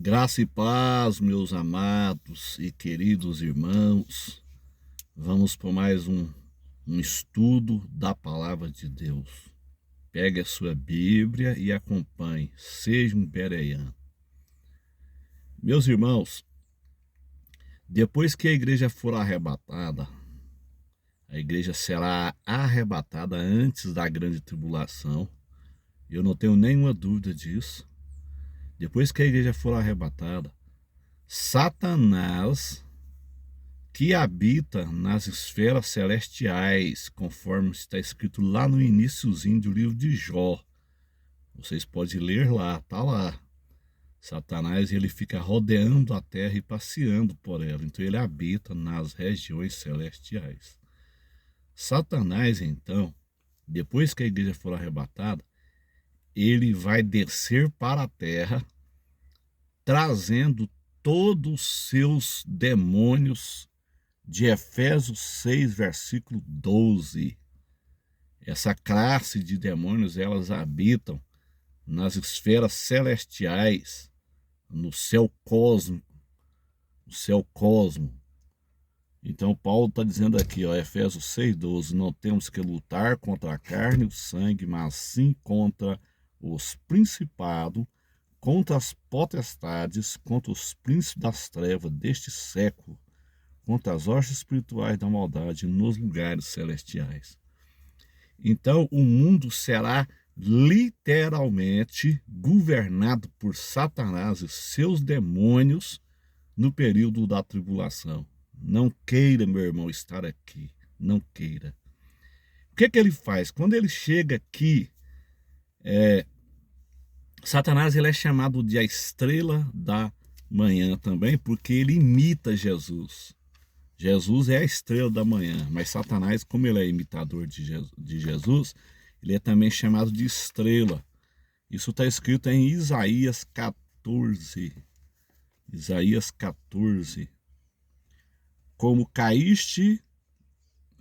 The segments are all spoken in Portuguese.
Graça e paz, meus amados e queridos irmãos. Vamos por mais um estudo da palavra de Deus. Pegue a sua Bíblia e acompanhe. Seja um bereano. Meus irmãos, depois que a igreja for arrebatada, a igreja será arrebatada antes da grande tribulação. Eu não tenho nenhuma dúvida disso. Depois que a igreja for arrebatada, Satanás, que habita nas esferas celestiais, conforme está escrito lá no iniciozinho do livro de Jó. Vocês podem ler lá, tá lá. Satanás, ele fica rodeando a terra e passeando por ela. Então ele habita nas regiões celestiais. Satanás, então, depois que a igreja for arrebatada, ele vai descer para a terra, trazendo todos os seus demônios de Efésios 6, versículo 12. Essa classe de demônios, elas habitam nas esferas celestiais, no céu cósmico, no céu cosmo. Então Paulo está dizendo aqui, ó, Efésios 6, 12, não temos que lutar contra a carne e o sangue, mas sim contra os principados, contra as potestades, contra os príncipes das trevas deste século, contra as hostes espirituais da maldade nos lugares celestiais. Então o mundo será literalmente governado por Satanás e seus demônios no período da tribulação. Não queira, meu irmão, estar aqui. Não queira. O que ele faz? Quando ele chega aqui, Satanás, ele é chamado de a estrela da manhã também, porque ele imita Jesus. Jesus é a estrela da manhã, mas Satanás, como ele é imitador de Jesus, ele é também chamado de estrela. Isso está escrito em Isaías 14. Isaías 14. Como caíste,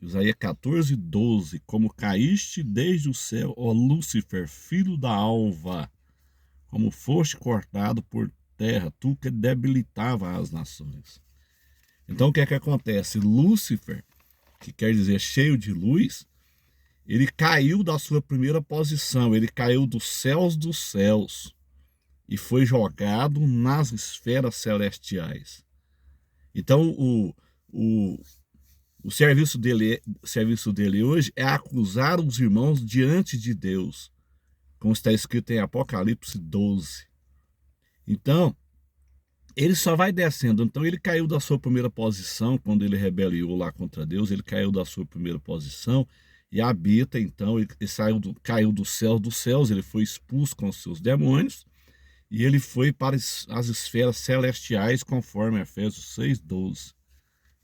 Isaías 14, 12. Como caíste desde o céu, ó Lúcifer, filho da alva, como foste cortado por terra, tu que debilitava as nações. Então o que é que acontece? Lúcifer, que quer dizer cheio de luz, ele caiu da sua primeira posição, ele caiu dos céus e foi jogado nas esferas celestiais. Então o serviço dele hoje é acusar os irmãos diante de Deus, como está escrito em Apocalipse 12. Então, ele só vai descendo. Então ele caiu da sua primeira posição, quando ele rebeliou lá contra Deus, ele caiu da sua primeira posição e habita, então, ele caiu dos céus, ele foi expulso com os seus demônios, e ele foi para as esferas celestiais, conforme Efésios 6, 12.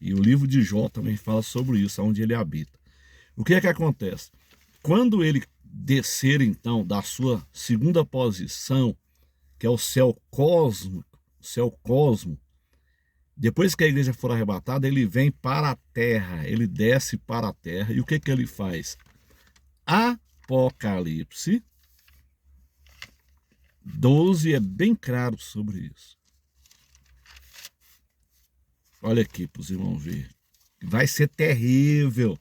E o livro de Jó também fala sobre isso, onde ele habita. O que é que acontece? Quando ele descer, então, da sua segunda posição, que é o céu cosmo, depois que a igreja for arrebatada, ele vem para a terra, ele desce para a terra. E o que ele faz? Apocalipse 12 é bem claro sobre isso. Olha aqui para os irmãos verem. Vai ser terrível.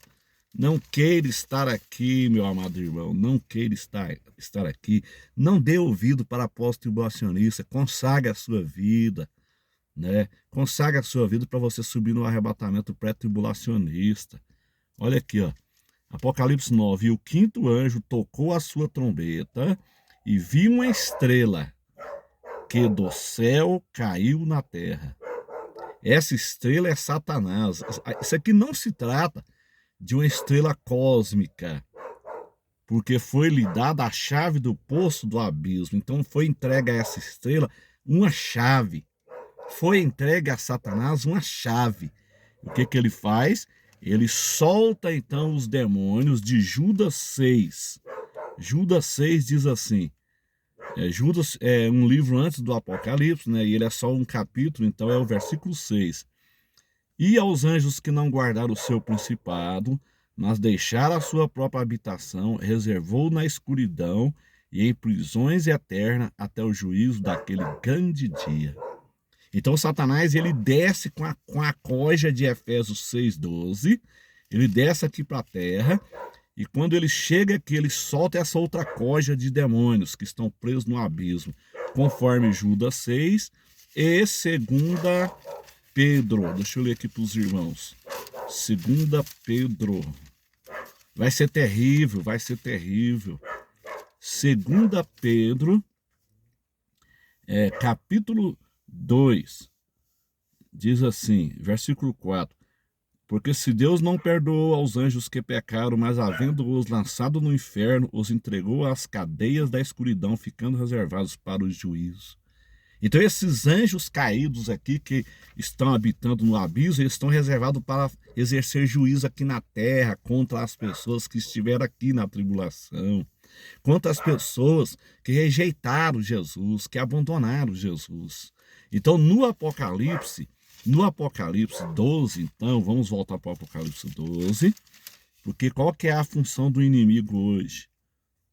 Não queira estar aqui, meu amado irmão. Não queira estar aqui. Não dê ouvido para pós-tribulacionista. Consagre a sua vida, né? Consagre a sua vida para você subir no arrebatamento pré-tribulacionista. Olha aqui, ó. Apocalipse 9. E o quinto anjo tocou a sua trombeta e viu uma estrela que do céu caiu na terra. Essa estrela é Satanás. Isso aqui não se trata de uma estrela cósmica, porque foi lhe dada a chave do poço do abismo. Então foi entregue a essa estrela uma chave. Foi entregue a Satanás uma chave. O que ele faz? Ele solta então os demônios de Judas 6. Judas 6 diz assim, Judas é um livro antes do Apocalipse, né? E ele é só um capítulo, então é o versículo 6. E aos anjos que não guardaram o seu principado, mas deixaram a sua própria habitação, reservou na escuridão e em prisões eternas até o juízo daquele grande dia. Então Satanás ele desce com a coja de Efésios 6:12, ele desce aqui para a terra, e quando ele chega aqui, ele solta essa outra coja de demônios que estão presos no abismo, conforme Judas 6 e 2 Pedro. Deixa eu ler aqui para os irmãos. 2 Pedro. Vai ser terrível, vai ser terrível. 2 Pedro, capítulo 2, diz assim, versículo 4. Porque se Deus não perdoou aos anjos que pecaram, mas havendo-os lançado no inferno, os entregou às cadeias da escuridão, ficando reservados para o juízo. Então esses anjos caídos aqui que estão habitando no abismo, eles estão reservados para exercer juízo aqui na terra contra as pessoas que estiveram aqui na tribulação, contra as pessoas que rejeitaram Jesus, que abandonaram Jesus. Então no Apocalipse 12, então, vamos voltar para o Apocalipse 12, porque qual que é a função do inimigo hoje?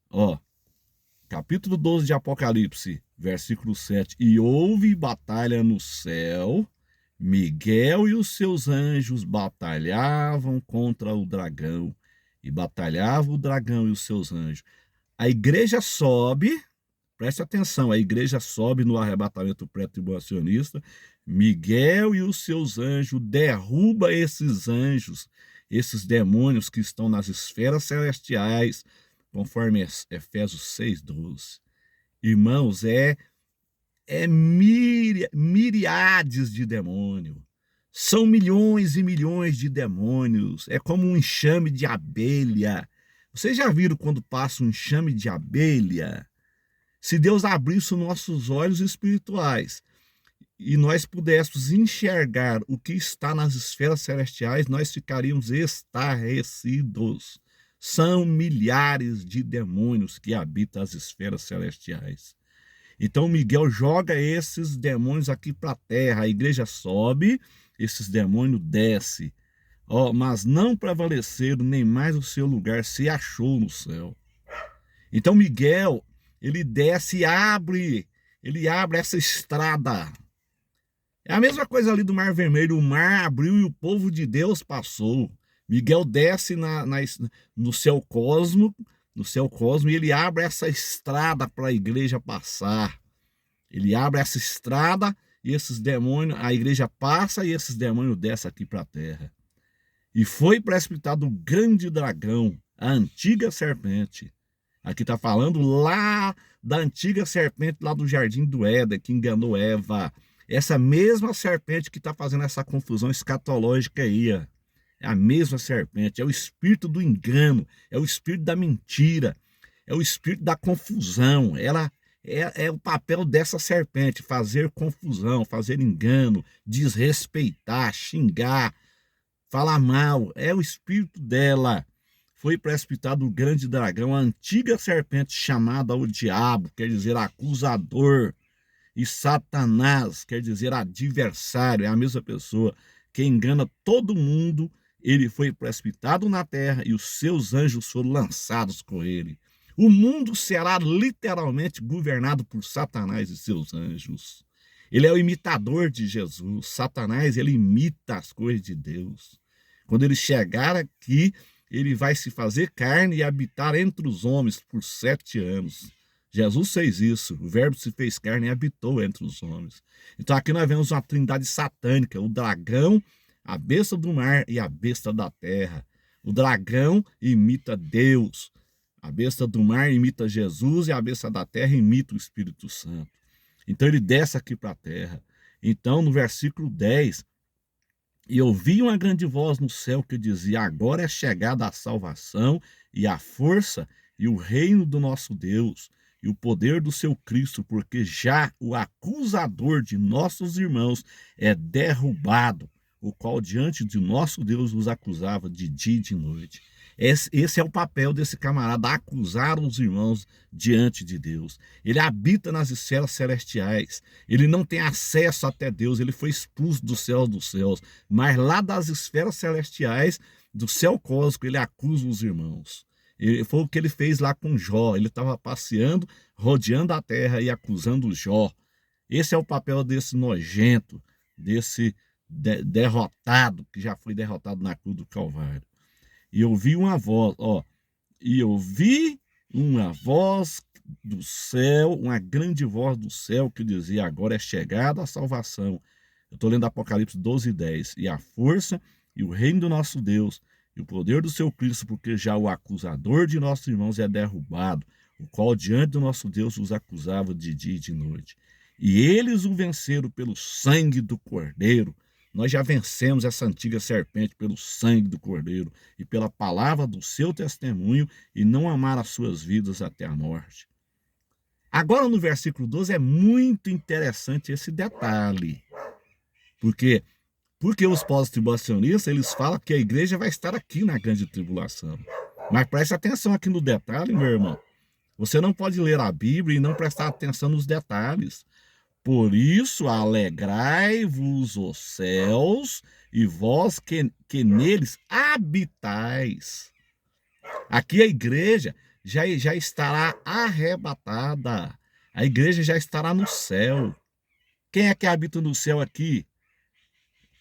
Ó, capítulo 12 de Apocalipse, versículo 7. E houve batalha no céu, Miguel e os seus anjos batalhavam contra o dragão, e batalhava o dragão e os seus anjos. A igreja sobe, preste atenção, a igreja sobe no arrebatamento pré-tribulacionista, Miguel e os seus anjos derruba esses anjos, esses demônios que estão nas esferas celestiais, conforme Efésios 6:12. Irmãos, miriades de demônio. São milhões e milhões de demônios. É como um enxame de abelha. Vocês já viram quando passa um enxame de abelha? Se Deus abrisse os nossos olhos espirituais e nós pudéssemos enxergar o que está nas esferas celestiais, nós ficaríamos estarrecidos. São milhares de demônios que habitam as esferas celestiais. Então Miguel joga esses demônios aqui para a terra, a igreja sobe, esses demônios descem. Mas não prevaleceram, nem mais o seu lugar se achou no céu. Então Miguel, ele desce e ele abre essa estrada. É a mesma coisa ali do Mar Vermelho, o mar abriu e o povo de Deus passou. Miguel desce no céu cosmo, e ele abre essa estrada para a igreja passar. Ele abre essa estrada e esses demônios, a igreja passa e esses demônios descem aqui para a terra. E foi precipitado o grande dragão, a antiga serpente. Aqui está falando lá da antiga serpente lá do Jardim do Éden, que enganou Eva. Essa mesma serpente que está fazendo essa confusão escatológica aí, ó. É a mesma serpente, é o espírito do engano, é o espírito da mentira, é o espírito da confusão. Ela é o papel dessa serpente, fazer confusão, fazer engano, desrespeitar, xingar, falar mal. É o espírito dela. Foi precipitado o grande dragão, a antiga serpente chamada o diabo, quer dizer acusador, e Satanás, quer dizer adversário, é a mesma pessoa que engana todo mundo. Ele foi precipitado na terra e os seus anjos foram lançados com ele. O mundo será literalmente governado por Satanás e seus anjos. Ele é o imitador de Jesus. Satanás, ele imita as coisas de Deus. Quando ele chegar aqui, ele vai se fazer carne e habitar entre os homens por 7 anos. Jesus fez isso, o verbo se fez carne e habitou entre os homens. Então aqui nós vemos uma trindade satânica, o dragão, a besta do mar e a besta da terra. O dragão imita Deus, a besta do mar imita Jesus e a besta da terra imita o Espírito Santo. Então ele desce aqui para a terra. Então no versículo 10, e ouvi uma grande voz no céu que dizia: agora é chegada a salvação e a força e o reino do nosso Deus e o poder do seu Cristo, porque já o acusador de nossos irmãos é derrubado, o qual diante de nosso Deus os acusava de dia e de noite. Esse é o papel desse camarada, acusar os irmãos diante de Deus. Ele habita nas esferas celestiais, ele não tem acesso até Deus, ele foi expulso do céu dos céus, mas lá das esferas celestiais, do céu cósmico, ele acusa os irmãos. Foi o que ele fez lá com Jó. Ele estava passeando, rodeando a terra e acusando Jó. Esse é o papel desse nojento, desse derrotado, que já foi derrotado na cruz do Calvário. E eu vi uma voz, e eu vi uma voz do céu, uma grande voz do céu que dizia: agora é chegada a salvação. Eu estou lendo Apocalipse 12:10. E a força e o reino do nosso Deus e o poder do seu Cristo, porque já o acusador de nossos irmãos é derrubado, o qual diante do nosso Deus os acusava de dia e de noite. E eles o venceram pelo sangue do Cordeiro. Nós já vencemos essa antiga serpente pelo sangue do Cordeiro e pela palavra do seu testemunho, e não amar as suas vidas até a morte. Agora, no versículo 12, é muito interessante esse detalhe. Porque os pós-tribulacionistas, eles falam que a igreja vai estar aqui na grande tribulação. Mas preste atenção aqui no detalhe, meu irmão. Você não pode ler a Bíblia e não prestar atenção nos detalhes. Por isso, alegrai-vos os céus e vós que neles habitais. Aqui a igreja já estará arrebatada. A igreja já estará no céu. Quem é que habita no céu aqui?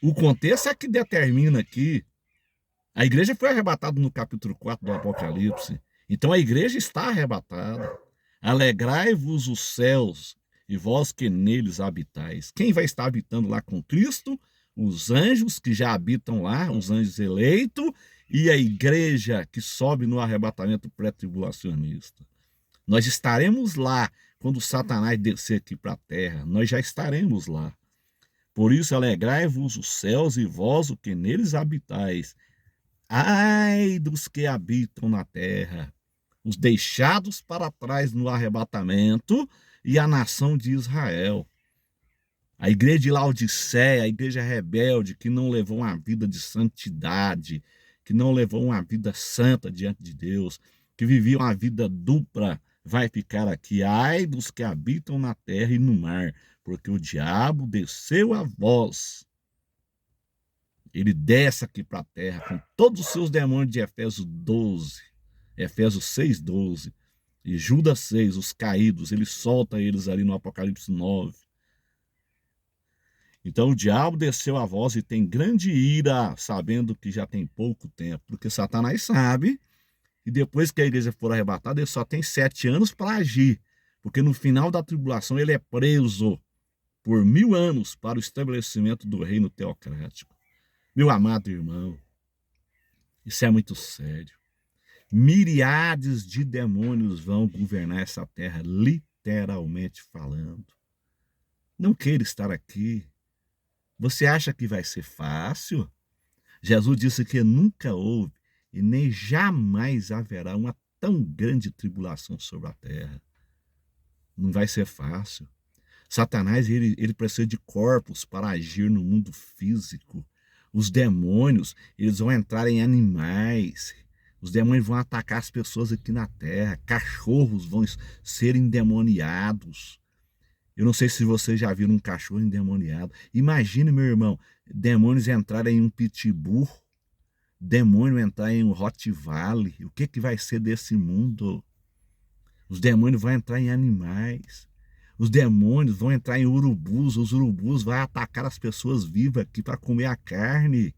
O contexto é que determina aqui. A igreja foi arrebatada no capítulo 4 do Apocalipse. Então a igreja está arrebatada. Alegrai-vos os céus e vós que neles habitais. Quem vai estar habitando lá com Cristo? Os anjos que já habitam lá, os anjos eleitos, e a igreja que sobe no arrebatamento pré-tribulacionista. Nós estaremos lá quando Satanás descer aqui para a terra. Nós já estaremos lá. Por isso, alegrai-vos os céus e vós o que neles habitais. Ai dos que habitam na terra, os deixados para trás no arrebatamento, e a nação de Israel. A igreja de Laodiceia, a igreja rebelde, que não levou uma vida de santidade, que não levou uma vida santa diante de Deus, que vivia uma vida dupla, vai ficar aqui. Ai dos que habitam na terra e no mar, porque o diabo desceu a voz. Ele desce aqui para a terra com todos os seus demônios de Efésios 12, Efésios 6:12. E Judas 6, os caídos, ele solta eles ali no Apocalipse 9. Então o diabo desceu a voz e tem grande ira, sabendo que já tem pouco tempo, porque Satanás sabe que depois que a igreja for arrebatada, ele só tem 7 anos para agir, porque no final da tribulação ele é preso por 1000 anos para o estabelecimento do reino teocrático. Meu amado irmão, isso é muito sério. Miriades de demônios vão governar essa terra, literalmente falando. Não queira estar aqui. Você acha que vai ser fácil? Jesus disse que nunca houve e nem jamais haverá uma tão grande tribulação sobre a terra. Não vai ser fácil. Satanás, ele precisa de corpos para agir no mundo físico. Os demônios, eles vão entrar em animais. Os demônios vão atacar as pessoas aqui na terra. Cachorros vão ser endemoniados. Eu não sei se vocês já viram um cachorro endemoniado. Imagine, meu irmão, demônios entrarem em um pitbull, demônio entrar em um Rottweiler. O que vai ser desse mundo? Os demônios vão entrar em animais. Os demônios vão entrar em urubus. Os urubus vão atacar as pessoas vivas aqui para comer a carne,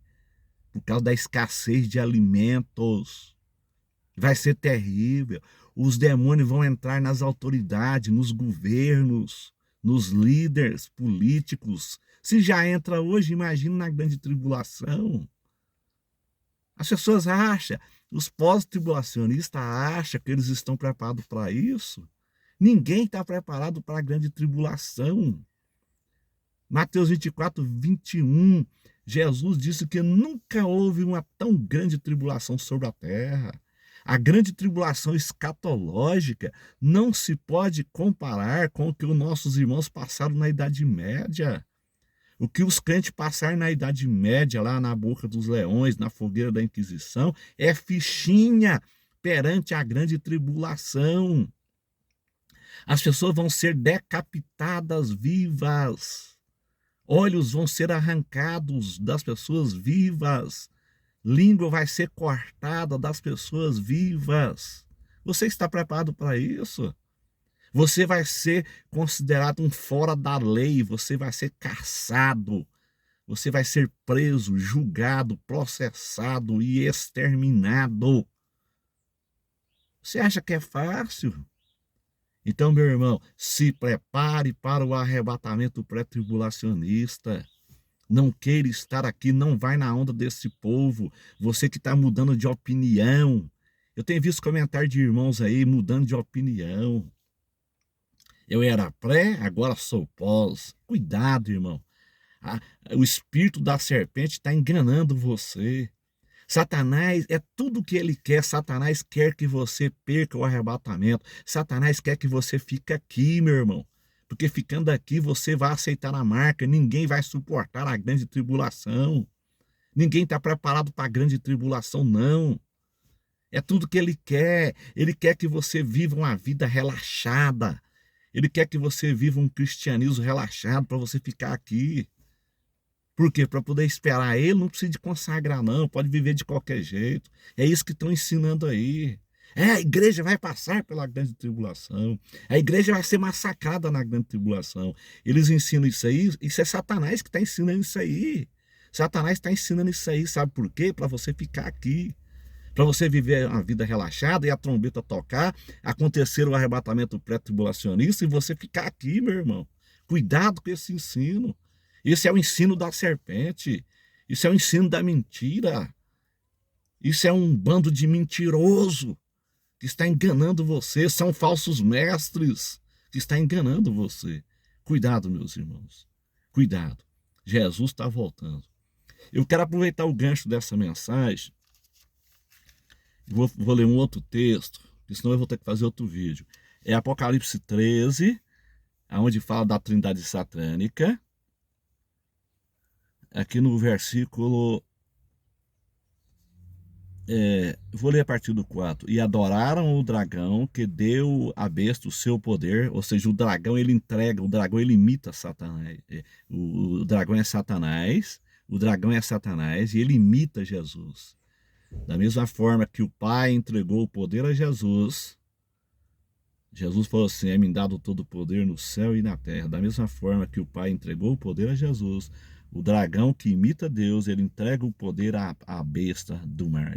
por causa da escassez de alimentos. Vai ser terrível. Os demônios vão entrar nas autoridades, nos governos, nos líderes políticos. Se já entra hoje, imagina na grande tribulação. As pessoas acham, os pós-tribulacionistas acham que eles estão preparados para isso. Ninguém está preparado para a grande tribulação. Mateus 24:21, Jesus disse que nunca houve uma tão grande tribulação sobre a terra. A grande tribulação escatológica não se pode comparar com o que os nossos irmãos passaram na Idade Média. O que os crentes passaram na Idade Média, lá na boca dos leões, na fogueira da Inquisição, é fichinha perante a grande tribulação. As pessoas vão ser decapitadas vivas. Olhos vão ser arrancados das pessoas vivas. Língua vai ser cortada das pessoas vivas. Você está preparado para isso? Você vai ser considerado um fora da lei, você vai ser caçado, você vai ser preso, julgado, processado e exterminado. Você acha que é fácil? Então, meu irmão, se prepare para o arrebatamento pré-tribulacionista. Não queira estar aqui, não vai na onda desse povo. Você que está mudando de opinião. Eu tenho visto comentários de irmãos aí mudando de opinião. Eu era pré, agora sou pós. Cuidado, irmão. O espírito da serpente está enganando você. Satanás é tudo o que ele quer. Satanás quer que você perca o arrebatamento. Satanás quer que você fique aqui, meu irmão. Porque ficando aqui você vai aceitar a marca. Ninguém vai suportar a grande tribulação. Ninguém está preparado para a grande tribulação, não. É tudo que ele quer. Ele quer que você viva uma vida relaxada. Ele quer que você viva um cristianismo relaxado para você ficar aqui. Por quê? Para poder esperar ele, não precisa de consagrar, não. Pode viver de qualquer jeito. É isso que estão ensinando aí. A igreja vai passar pela grande tribulação. A igreja vai ser massacrada na grande tribulação. Eles ensinam isso aí. Isso é Satanás que está ensinando isso aí. Satanás está ensinando isso aí. Sabe por quê? Para você ficar aqui. Para você viver uma vida relaxada e a trombeta tocar, acontecer o arrebatamento pré-tribulacionista e você ficar aqui, meu irmão. Cuidado com esse ensino. Esse é o ensino da serpente. Isso é o ensino da mentira. Isso é um bando de mentiroso que está enganando você. São falsos mestres que está enganando você. Cuidado, meus irmãos. Cuidado. Jesus está voltando. Eu quero aproveitar o gancho dessa mensagem. Vou ler um outro texto, porque senão eu vou ter que fazer outro vídeo. É Apocalipse 13, onde fala da trindade satânica. Aqui no versículo, vou ler a partir do 4. E adoraram o dragão que deu à besta o seu poder, ou seja, o dragão ele entrega, o dragão ele imita Satanás. O dragão é Satanás, e ele imita Jesus. Da mesma forma que o Pai entregou o poder a Jesus, Jesus falou assim, é-me dado todo o poder no céu e na terra. Da mesma forma que o Pai entregou o poder a Jesus, o dragão que imita Deus, ele entrega o poder à besta do mar.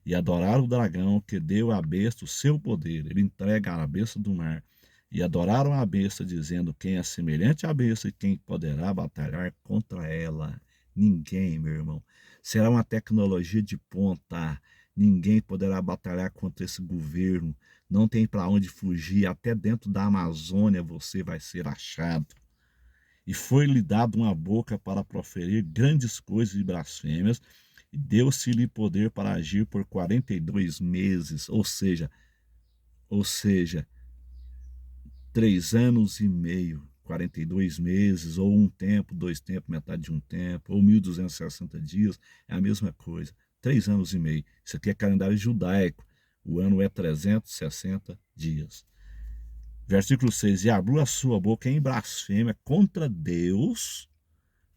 E adorar o dragão que deu à besta o seu poder, ele entrega à besta do mar. E adoraram a besta, dizendo, quem é semelhante à besta e quem poderá batalhar contra ela? Ninguém, meu irmão. Será uma tecnologia de ponta. Ninguém poderá batalhar contra esse governo. Não tem para onde fugir. Até dentro da Amazônia você vai ser achado. E foi-lhe dado uma boca para proferir grandes coisas e blasfêmias. E deu-se-lhe poder para agir por 42 meses. Ou seja, 3 anos e meio. 42 meses, ou um tempo, 2 tempos, metade de um tempo, ou 1.260 dias, é a mesma coisa. 3 anos e meio. Isso aqui é calendário judaico. O ano é 360 dias. Versículo 6. E abriu a sua boca em blasfêmia contra Deus,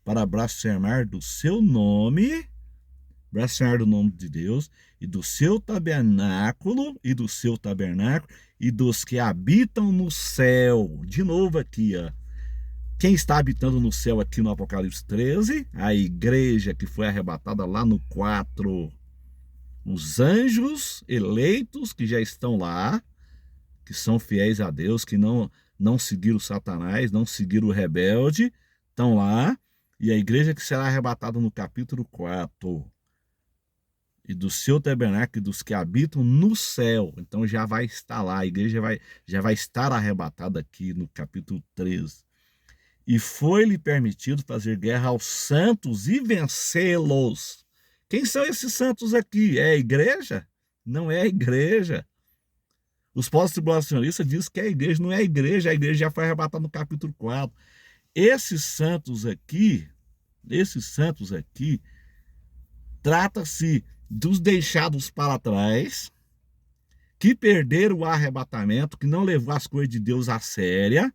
para blasfemar do seu nome, blasfemar do nome de Deus, e do seu tabernáculo, e dos que habitam no céu. De novo aqui, ó. Quem está habitando no céu aqui no Apocalipse 13? A igreja que foi arrebatada lá no 4. Os anjos eleitos que já estão lá, que são fiéis a Deus, que não seguiram Satanás, não seguiram o rebelde, estão lá. E a igreja que será arrebatada no capítulo 4. E do seu tabernáculo e dos que habitam no céu. Então já vai estar lá, a igreja já vai estar arrebatada aqui no capítulo 13. E foi-lhe permitido fazer guerra aos santos e vencê-los. Quem são esses santos aqui? É a igreja? Não é a igreja. Os pós-tribulacionistas dizem que é a igreja, não é a igreja já foi arrebatada no capítulo 4. Esses santos aqui, trata-se dos deixados para trás, que perderam o arrebatamento, que não levou as coisas de Deus a séria.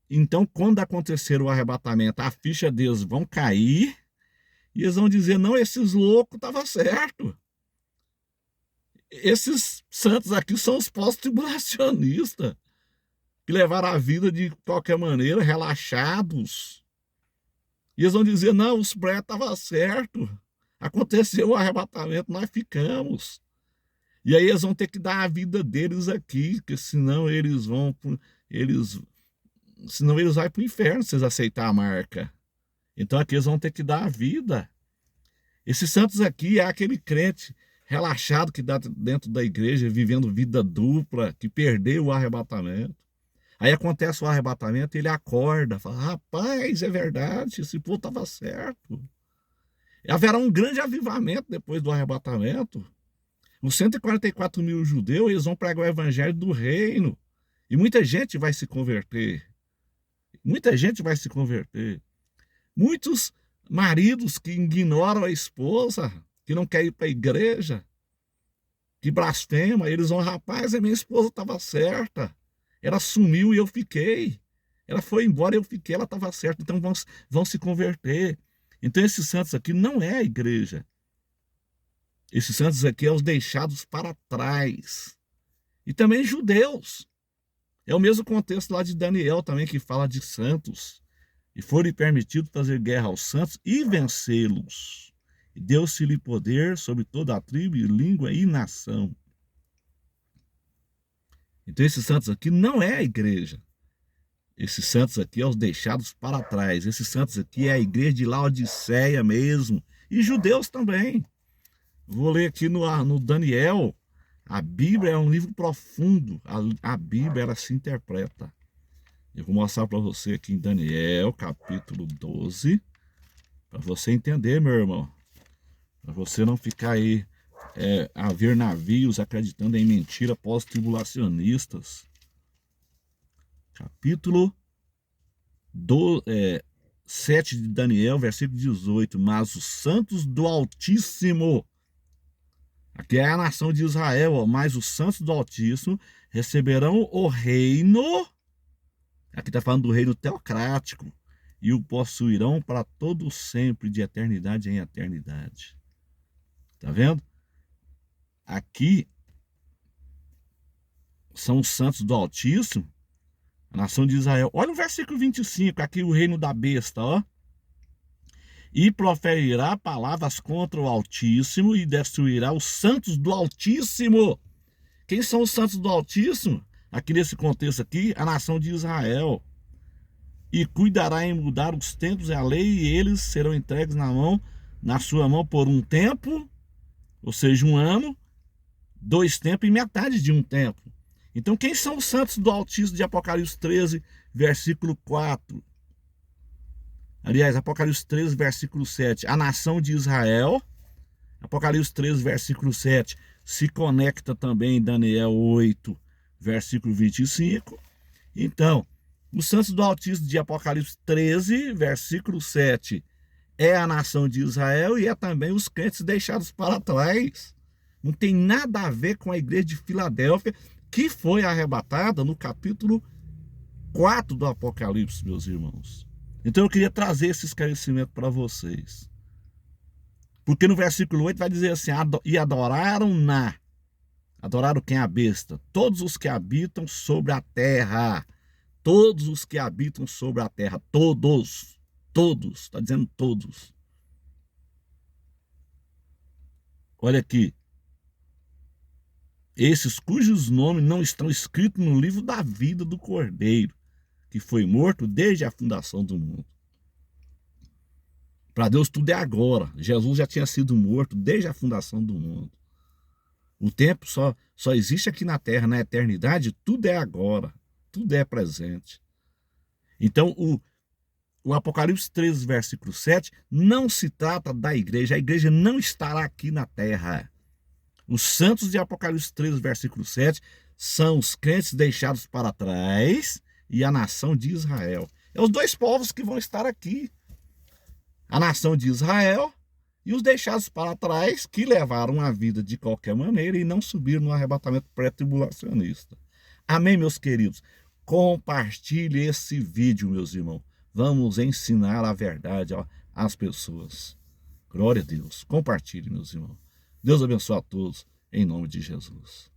Então, quando acontecer o arrebatamento, a ficha deles vão cair e eles vão dizer, não, esses loucos estavam certos. Esses santos aqui são os pós-tribulacionistas. que levaram a vida de qualquer maneira, relaxados. E eles vão dizer, não, os pré estavam certo. Aconteceu o arrebatamento, nós ficamos. E aí eles vão ter que dar a vida deles aqui, porque senão eles vão para o inferno se eles aceitarem a marca. Então aqui eles vão ter que dar a vida. Esses santos aqui é aquele crente relaxado que está dentro da igreja, vivendo vida dupla, que perdeu o arrebatamento. Aí acontece o arrebatamento, ele acorda, fala, rapaz, é verdade, esse povo estava certo. Haverá um grande avivamento depois do arrebatamento. Os 144 mil judeus, eles vão pregar o evangelho do reino. E muita gente vai se converter. Muita gente vai se converter. Muitos maridos que ignoram a esposa, que não querem ir para a igreja, que blasfema, eles vão, rapaz, a minha esposa estava certa. Ela sumiu e eu fiquei. Ela foi embora e eu fiquei, ela estava certa. Então vão se converter. Então esses santos aqui não é a igreja. Esses santos aqui é os deixados para trás. E também judeus. É o mesmo contexto lá de Daniel também, que fala de santos. E foi-lhe permitido fazer guerra aos santos e vencê-los. E deu-se-lhe poder sobre toda a tribo, e língua e nação. Então esses santos aqui não é a igreja. Esses santos aqui é os deixados para trás. Esses santos aqui é a igreja de Laodiceia mesmo. E judeus também. Vou ler aqui no Daniel. A Bíblia é um livro profundo. A Bíblia, ela se interpreta. Eu vou mostrar para você aqui em Daniel, capítulo 12. Para você entender, meu irmão. Para você não ficar aí a ver navios acreditando em mentira pós-tribulacionistas. Capítulo 7 de Daniel, versículo 18. Mas os santos do Altíssimo, aqui é a nação de Israel, ó, mas os santos do Altíssimo receberão o reino, aqui está falando do reino teocrático, e o possuirão para todo sempre, de eternidade em eternidade. Tá vendo? Aqui são os santos do Altíssimo, a nação de Israel. Olha o versículo 25, aqui o reino da besta, ó. E proferirá palavras contra o Altíssimo e destruirá os santos do Altíssimo. Quem são os santos do Altíssimo? Aqui nesse contexto aqui, a nação de Israel. E cuidará em mudar os tempos e a lei, e eles serão entregues na sua mão por um tempo, ou seja, um ano, 2 tempos e metade de um tempo. Então, quem são os santos do Altíssimo de Apocalipse 13, versículo 4? Aliás, Apocalipse 13, versículo 7. A nação de Israel. Apocalipse 13, versículo 7. Se conecta também em Daniel 8, versículo 25. Então, os santos do Altíssimo de Apocalipse 13, versículo 7. É a nação de Israel e é também os crentes deixados para trás. Não tem nada a ver com a igreja de Filadélfia, que foi arrebatada no capítulo 4 do Apocalipse, meus irmãos. Então eu queria trazer esse esclarecimento para vocês. Porque no versículo 8 vai dizer assim, e adoraram quem? A besta, todos os que habitam sobre a terra. Todos os que habitam sobre a terra, todos, está dizendo todos. Olha aqui. Esses cujos nomes não estão escritos no livro da vida do Cordeiro, que foi morto desde a fundação do mundo. Para Deus tudo é agora. Jesus já tinha sido morto desde a fundação do mundo. O tempo só existe aqui na terra, na eternidade, tudo é agora. Tudo é presente. Então, o Apocalipse 13, versículo 7, não se trata da igreja. A igreja não estará aqui na terra. Os santos de Apocalipse 13, versículo 7, são os crentes deixados para trás e a nação de Israel. É os dois povos que vão estar aqui. A nação de Israel e os deixados para trás, que levaram a vida de qualquer maneira e não subiram no arrebatamento pré-tribulacionista. Amém, meus queridos? Compartilhe esse vídeo, meus irmãos. Vamos ensinar a verdade às pessoas. Glória a Deus. Compartilhe, meus irmãos. Deus abençoe a todos, em nome de Jesus.